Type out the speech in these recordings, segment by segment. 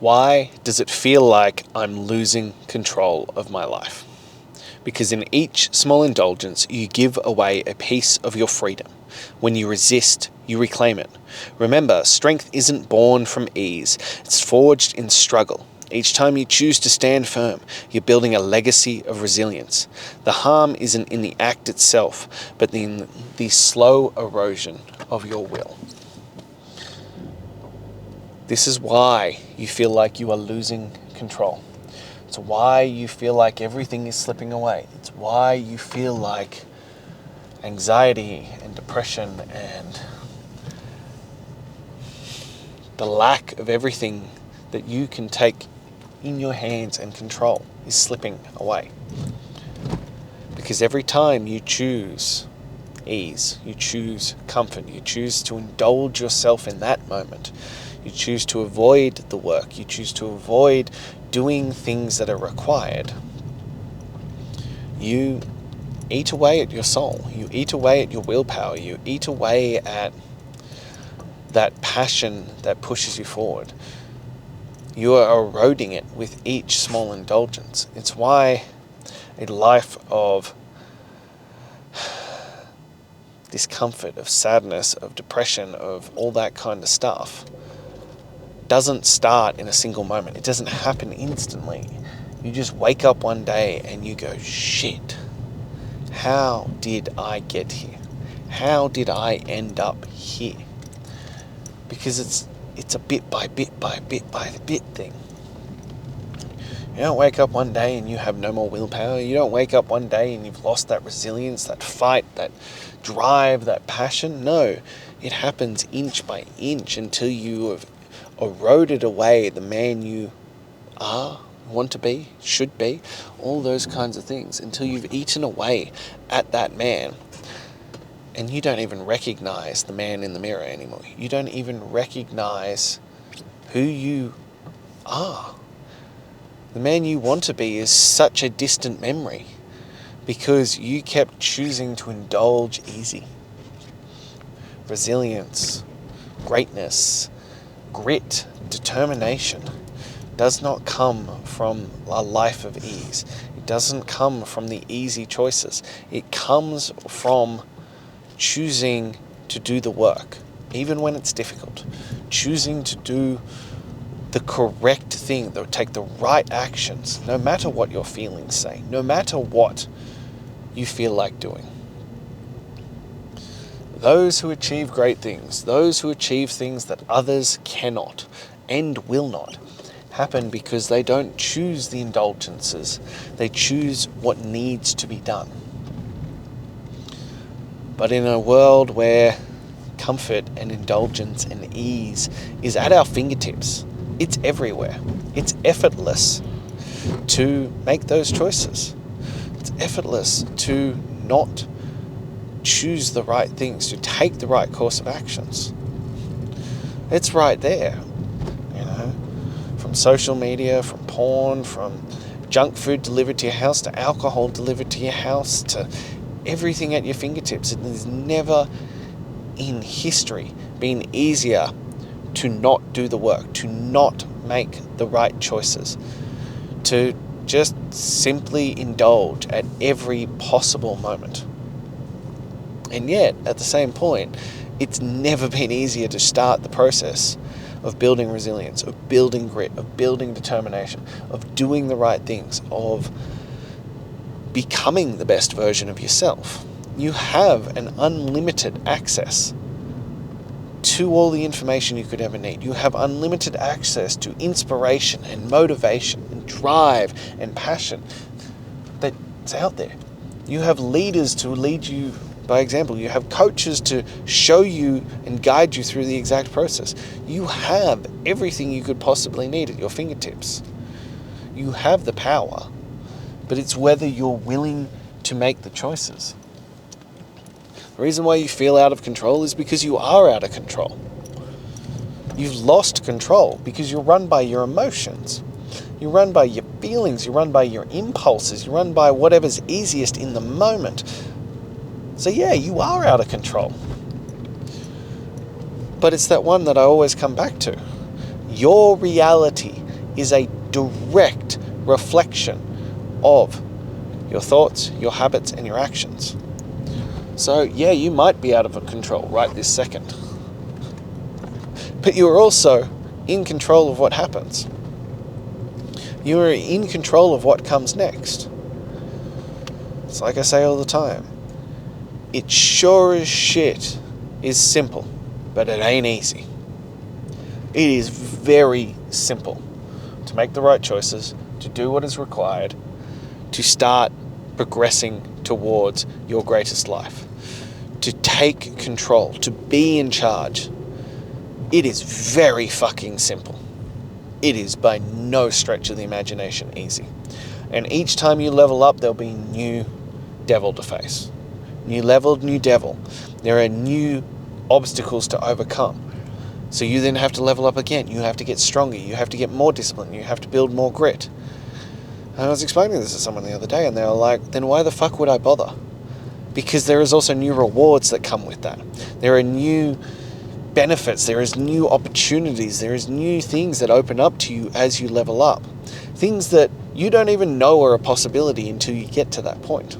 Why does it feel like I'm losing control of my life? Because in each small indulgence, you give away a piece of your freedom. When you resist, you reclaim it. Remember, strength isn't born from ease. It's forged in struggle. Each time you choose to stand firm, you're building a legacy of resilience. The harm isn't in the act itself, but in the slow erosion of your will. This is why you feel like you are losing control. It's why you feel like everything is slipping away. It's why you feel like anxiety and depression and the lack of everything that you can take in your hands and control is slipping away. Because every time you choose ease, you choose comfort, you choose to indulge yourself in that moment, you choose to avoid the work, you choose to avoid doing things that are required, you eat away at your soul, you eat away at your willpower, you eat away at that passion that pushes you forward. You are eroding it with each small indulgence. It's why a life of discomfort, of sadness, of depression, of all that kind of stuff doesn't start in a single moment. It doesn't happen instantly. You just wake up one day and you go, shit, how did I get here? How did I end up here? Because it's a bit by bit by bit by bit thing. You don't wake up one day and you have no more willpower. You don't wake up one day and you've lost that resilience, that fight, that drive, that passion. No, it happens inch by inch until you have eroded away the man you are, want to be, should be, all those kinds of things, until you've eaten away at that man and you don't even recognize the man in the mirror anymore. You don't even recognize who you are. The man you want to be is such a distant memory because you kept choosing to indulge easy. Resilience, greatness, grit, determination does not come from a life of ease. It doesn't come from the easy choices. It comes from choosing to do the work, even when it's difficult. Choosing to do the correct thing, take the right actions, no matter what your feelings say, no matter what you feel like doing. Those who achieve great things, those who achieve things that others cannot and will not, happen because they don't choose the indulgences. They choose what needs to be done. But in a world where comfort and indulgence and ease is at our fingertips, it's everywhere. It's effortless to make those choices. It's effortless to not choose the right things, to take the right course of actions. It's right there, from social media, from porn, from junk food delivered to your house, to alcohol delivered to your house, to everything at your fingertips. It has never in history been easier to not do the work, to not make the right choices, to just simply indulge at every possible moment. And yet, at the same point, it's never been easier to start the process of building resilience, of building grit, of building determination, of doing the right things, of becoming the best version of yourself. You have an unlimited access to all the information you could ever need. You have unlimited access to inspiration and motivation and drive and passion that's out there. You have leaders to lead you by example. You have coaches to show you and guide you through the exact process. You have everything you could possibly need at your fingertips. You have the power, but it's whether you're willing to make the choices. The reason why you feel out of control is because you are out of control. You've lost control because you're run by your emotions. You're run by your feelings. You're run by your impulses. You're run by whatever's easiest in the moment. So yeah, you are out of control. But it's that one that I always come back to. Your reality is a direct reflection of your thoughts, your habits, and your actions. So yeah, you might be out of control right this second, but you are also in control of what happens. You are in control of what comes next. It's like I say all the time. It sure as shit is simple, but it ain't easy. It is very simple to make the right choices, to do what is required, to start progressing towards your greatest life, to take control, to be in charge. It is very fucking simple. It is by no stretch of the imagination easy. And each time you level up, there'll be new devil to face. New level, new devil. There are new obstacles to overcome. So you then have to level up again. You have to get stronger. You have to get more discipline. You have to build more grit. And I was explaining this to someone the other day, and they were like, then why the fuck would I bother? Because there is also new rewards that come with that. There are new benefits. There is new opportunities. There is new things that open up to you as you level up. Things that you don't even know are a possibility until you get to that point.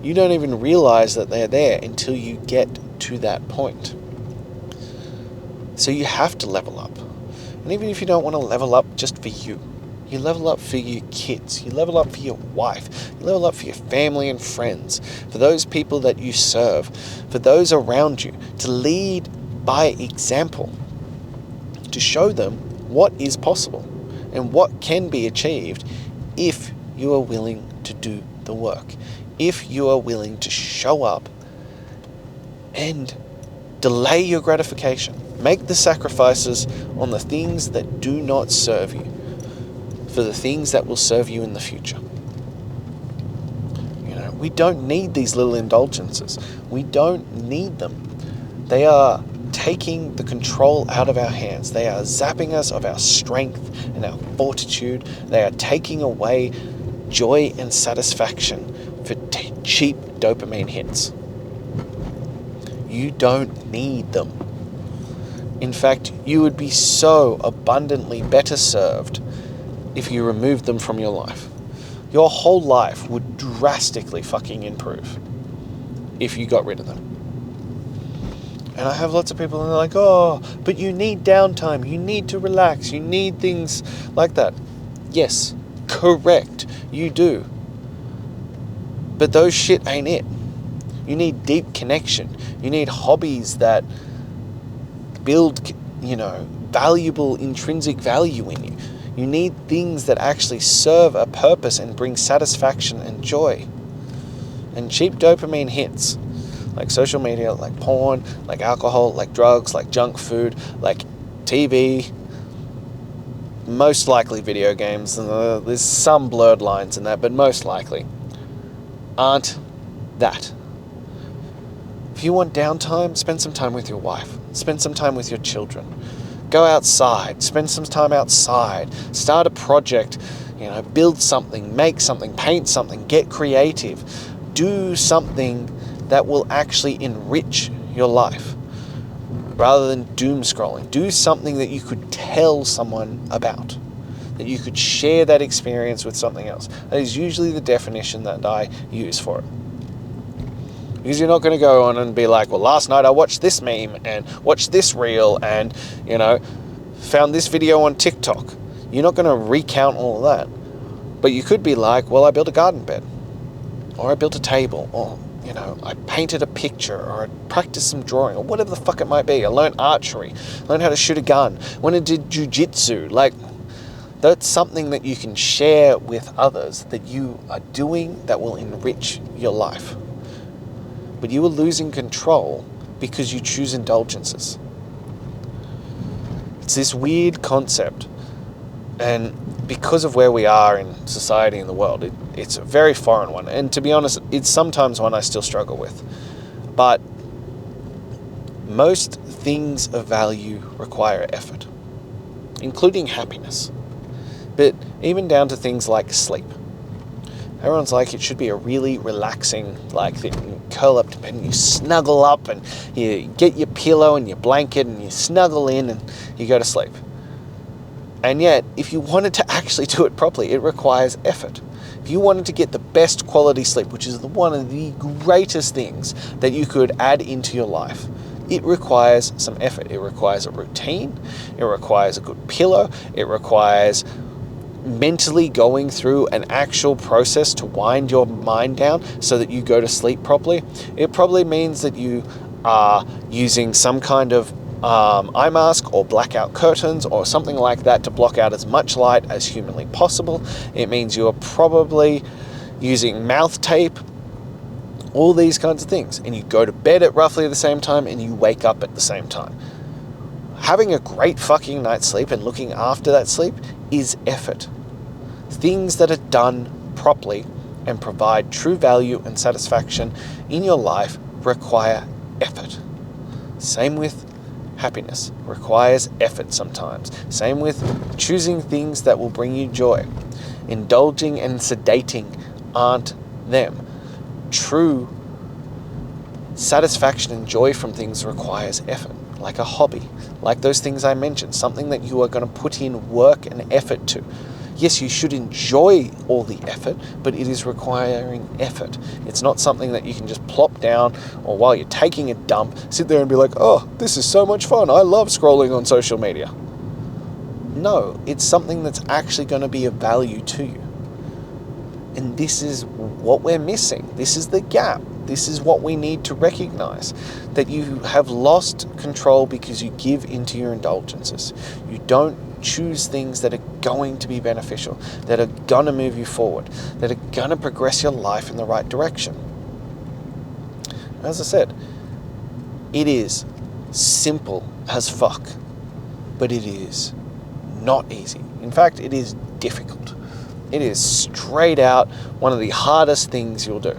You don't even realize that they're there until you get to that point. So you have to level up. And even if you don't want to level up just for you, you level up for your kids, you level up for your wife, you level up for your family and friends, for those people that you serve, for those around you, to lead by example, to show them what is possible and what can be achieved if you are willing to do the work, if you are willing to show up and delay your gratification. Make the sacrifices on the things that do not serve you for the things that will serve you in the future. You know, we don't need these little indulgences. We don't need them. They are taking the control out of our hands. They are zapping us of our strength and our fortitude. They are taking away joy and satisfaction for cheap dopamine hits. You don't need them. In fact, you would be so abundantly better served if you removed them from your life. Your whole life would drastically fucking improve if you got rid of them. And I have lots of people and they're like, oh, but you need downtime, you need to relax, you need things like that. Yes, correct, you do. But those shit ain't it. You need deep connection. You need hobbies that build, valuable intrinsic value in you. You need things that actually serve a purpose and bring satisfaction and joy. And cheap dopamine hits, like social media, like porn, like alcohol, like drugs, like junk food, like TV, most likely video games, and there's some blurred lines in that, but most likely aren't that. If you want downtime, spend some time with your wife. Spend some time with your children. Go outside. Spend some time outside. Start a project. Build something, make something, paint something, get creative. Do something that will actually enrich your life rather than doom scrolling. Do something that you could tell someone about, that you could share that experience with something else. That is usually the definition that I use for it. Because you're not going to go on and be like, well, last night I watched this meme and watched this reel and, found this video on TikTok. You're not going to recount all of that. But you could be like, well, I built a garden bed, or I built a table, or, I painted a picture, or I practiced some drawing, or whatever the fuck it might be. I learned archery, learned how to shoot a gun, went and did jujitsu. Like, that's something that you can share with others that you are doing that will enrich your life. But you are losing control because you choose indulgences. It's this weird concept. And because of where we are in society and the world, it's a very foreign one. And to be honest, it's sometimes one I still struggle with. But most things of value require effort, including happiness. But even down to things like sleep. Everyone's like, it should be a really relaxing, thing. You curl up to bed and you snuggle up and you get your pillow and your blanket and you snuggle in and you go to sleep. And yet, if you wanted to actually do it properly, it requires effort. If you wanted to get the best quality sleep, which is one of the greatest things that you could add into your life, it requires some effort. It requires a routine. It requires a good pillow. It requires mentally going through an actual process to wind your mind down so that you go to sleep properly. It probably means that you are using some kind of eye mask or blackout curtains or something like that to block out as much light as humanly possible. It means you are probably using mouth tape, all these kinds of things. And you go to bed at roughly the same time and you wake up at the same time. Having a great fucking night's sleep and looking after that sleep is effort. Things that are done properly and provide true value and satisfaction in your life require effort. Same with happiness. Requires effort sometimes. Same with choosing things that will bring you joy. Indulging and sedating aren't them. True satisfaction and joy from things requires effort, like a hobby, like those things I mentioned, something that you are going to put in work and effort to. Yes, you should enjoy all the effort, but it is requiring effort. It's not something that you can just plop down or while you're taking a dump, sit there and be like, oh, this is so much fun. I love scrolling on social media. No, it's something that's actually going to be of value to you. And this is what we're missing. This is the gap. This is what we need to recognize, that you have lost control because you give into your indulgences. You don't choose things that are going to be beneficial, that are going to move you forward, that are going to progress your life in the right direction. As I said, it is simple as fuck, but it is not easy. In fact, it is difficult. It is straight out one of the hardest things you'll do.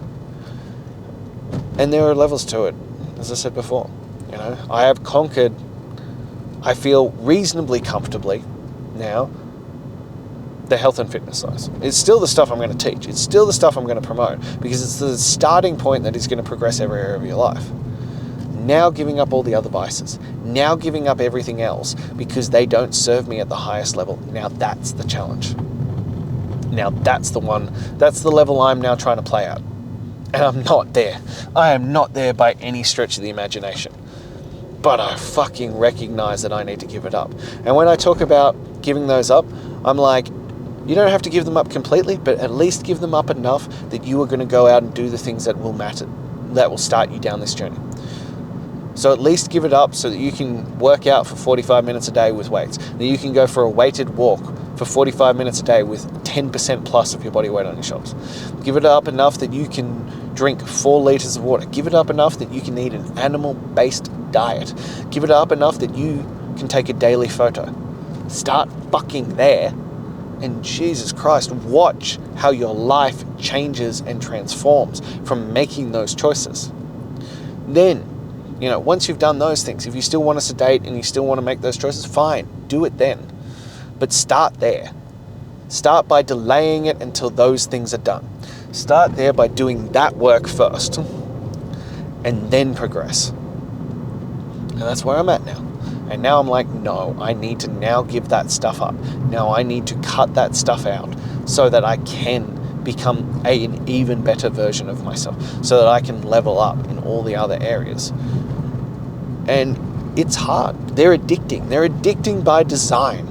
And there are levels to it, as I said before. I have conquered, I feel reasonably comfortably now, the health and fitness side. It's still the stuff I'm going to teach. It's still the stuff I'm going to promote because it's the starting point that is going to progress every area of your life. Now giving up all the other vices. Now giving up everything else because they don't serve me at the highest level. Now that's the challenge. Now that's the one, that's the level I'm now trying to play out. And I'm not there. I am not there by any stretch of the imagination. But I fucking recognize that I need to give it up. And when I talk about giving those up, I'm like, you don't have to give them up completely, but at least give them up enough that you are going to go out and do the things that will matter, that will start you down this journey. So at least give it up so that you can work out for 45 minutes a day with weights. That you can go for a weighted walk for 45 minutes a day with 10% plus of your body weight on your shoulders. Give it up enough that you can drink 4 liters of water. Give it up enough that you can eat an animal-based diet. Give it up enough that you can take a daily photo. Start fucking there, and Jesus Christ, watch how your life changes and transforms from making those choices. Then, once you've done those things, if you still want to sedate and you still want to make those choices, fine, do it then. But start there. Start by delaying it until those things are done. Start there by doing that work first, and then progress. And that's where I'm at now. And now I'm like, no, I need to now give that stuff up. Now I need to cut that stuff out so that I can become an even better version of myself, so that I can level up in all the other areas. And it's hard. They're addicting. They're addicting by design.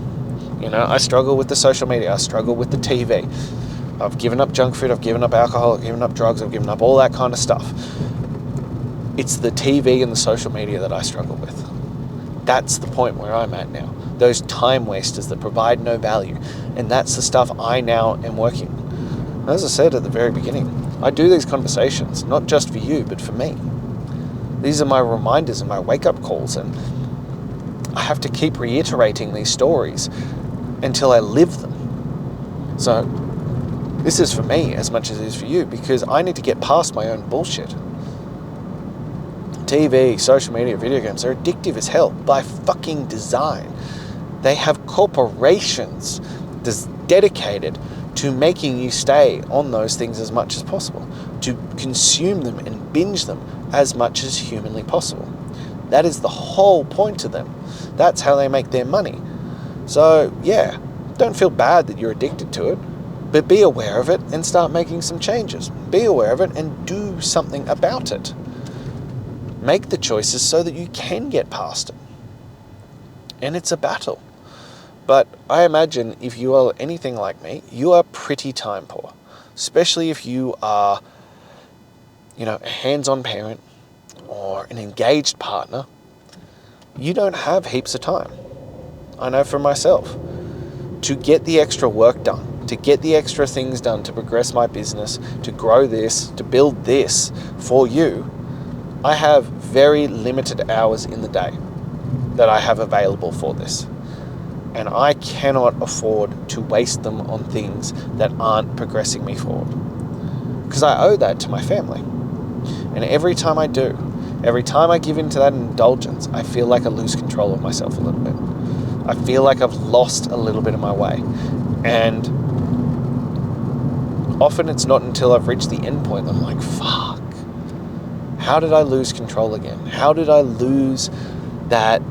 I struggle with the social media. I struggle with the TV. I've given up junk food. I've given up alcohol. I've given up drugs. I've given up all that kind of stuff. It's the TV and the social media that I struggle with. That's the point where I'm at now. Those time wasters that provide no value. And that's the stuff I now am working. As I said at the very beginning, I do these conversations, not just for you, but for me. These are my reminders and my wake-up calls, and I have to keep reiterating these stories until I live them. So this is for me as much as it is for you, because I need to get past my own bullshit. TV, social media, video games are addictive as hell by fucking design. They have corporations dedicated to making you stay on those things as much as possible, to consume them and binge them as much as humanly possible. That is the whole point of them. That's how they make their money. So yeah, don't feel bad that you're addicted to it, but be aware of it and start making some changes. Be aware of it and do something about it. Make the choices so that you can get past it. And it's a battle. But I imagine if you are anything like me, you are pretty time poor. Especially if you are, a hands-on parent or an engaged partner. You don't have heaps of time. I know for myself. To get the extra work done, to get the extra things done, to progress my business, to grow this, to build this for you, I have very limited hours in the day that I have available for this. And I cannot afford to waste them on things that aren't progressing me forward. Because I owe that to my family. And every time I do, every time I give in to that indulgence, I feel like I lose control of myself a little bit. I feel like I've lost a little bit of my way. And often it's not until I've reached the end point that I'm like, fuck, how did I lose control again? How did I lose that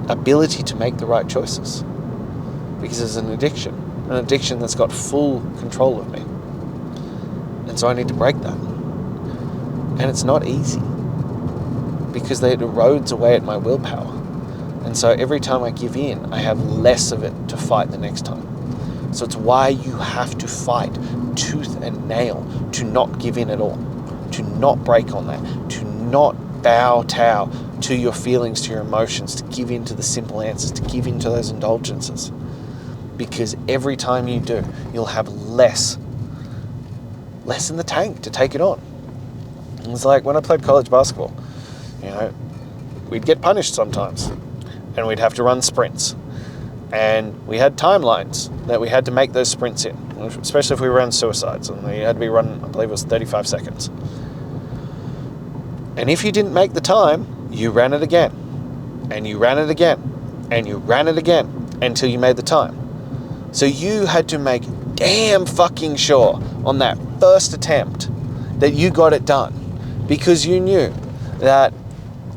ability to make the right choices? Because it's an addiction that's got full control of me. And so I need to break that. And it's not easy because it erodes away at my willpower. And so every time I give in, I have less of it to fight the next time. So it's why you have to fight tooth and nail to not give in at all, to not break on that, to not kowtow to your feelings, to your emotions, to give in to the simple answers, to give in to those indulgences. Because every time you do, you'll have less in the tank to take it on. And it's like when I played college basketball, we'd get punished sometimes. And we'd have to run sprints. And we had timelines that we had to make those sprints in, especially if we ran suicides. And they had to be run, I believe it was 35 seconds. And if you didn't make the time, you ran it again. And you ran it again. And you ran it again until you made the time. So you had to make damn fucking sure on that first attempt that you got it done. Because you knew that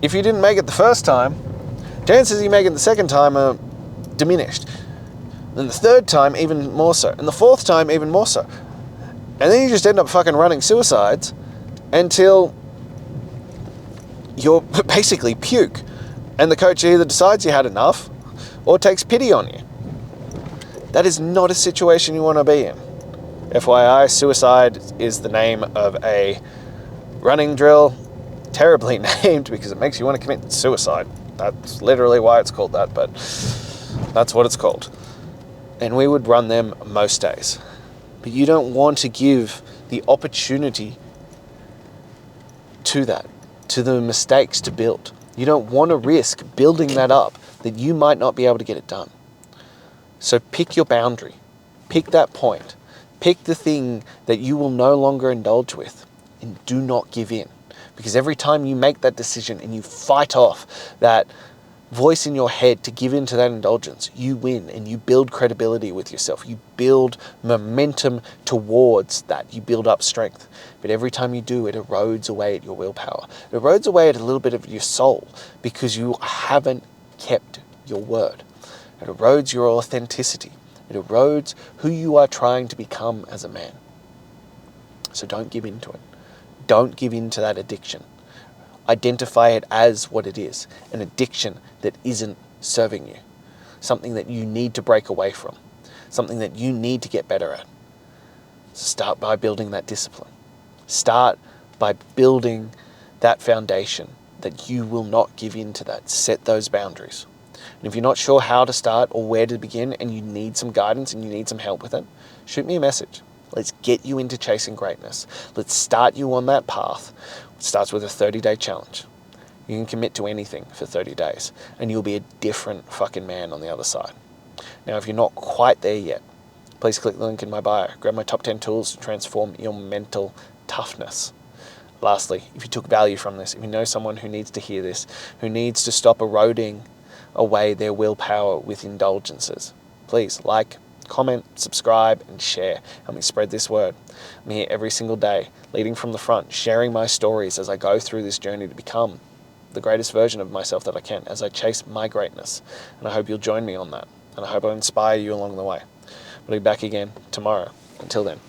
if you didn't make it the first time, chances you make it the second time are diminished. And the third time, even more so. And the fourth time, even more so. And then you just end up fucking running suicides until you're basically puke. And the coach either decides you had enough or takes pity on you. That is not a situation you want to be in. FYI, suicide is the name of a running drill. Terribly named because it makes you want to commit suicide. That's literally why it's called that, but that's what it's called. And we would run them most days. But you don't want to give the opportunity to that, to the mistakes to build. You don't want to risk building that up that you might not be able to get it done. So pick your boundary. Pick that point. Pick the thing that you will no longer indulge with and do not give in. Because every time you make that decision and you fight off that voice in your head to give in to that indulgence, you win and you build credibility with yourself. You build momentum towards that. You build up strength. But every time you do, it erodes away at your willpower. It erodes away at a little bit of your soul because you haven't kept your word. It erodes your authenticity. It erodes who you are trying to become as a man. So don't give in to it. Don't give in to that addiction. Identify it as what it is, an addiction that isn't serving you, something that you need to break away from, something that you need to get better at. So start by building that discipline. Start by building that foundation that you will not give in to that. Set those boundaries. And if you're not sure how to start or where to begin and you need some guidance and you need some help with it, shoot me a message. Let's get you into chasing greatness. Let's start you on that path. It starts with a 30-day challenge. You can commit to anything for 30 days and you'll be a different fucking man on the other side. Now, if you're not quite there yet, please click the link in my bio. Grab my top 10 tools to transform your mental toughness. Lastly, if you took value from this, if you know someone who needs to hear this, who needs to stop eroding away their willpower with indulgences, please like, comment, subscribe, and share. Help me spread this word. I'm here every single day, leading from the front, sharing my stories as I go through this journey to become the greatest version of myself that I can as I chase my greatness. And I hope you'll join me on that. And I hope I'll inspire you along the way. I'll be back again tomorrow. Until then.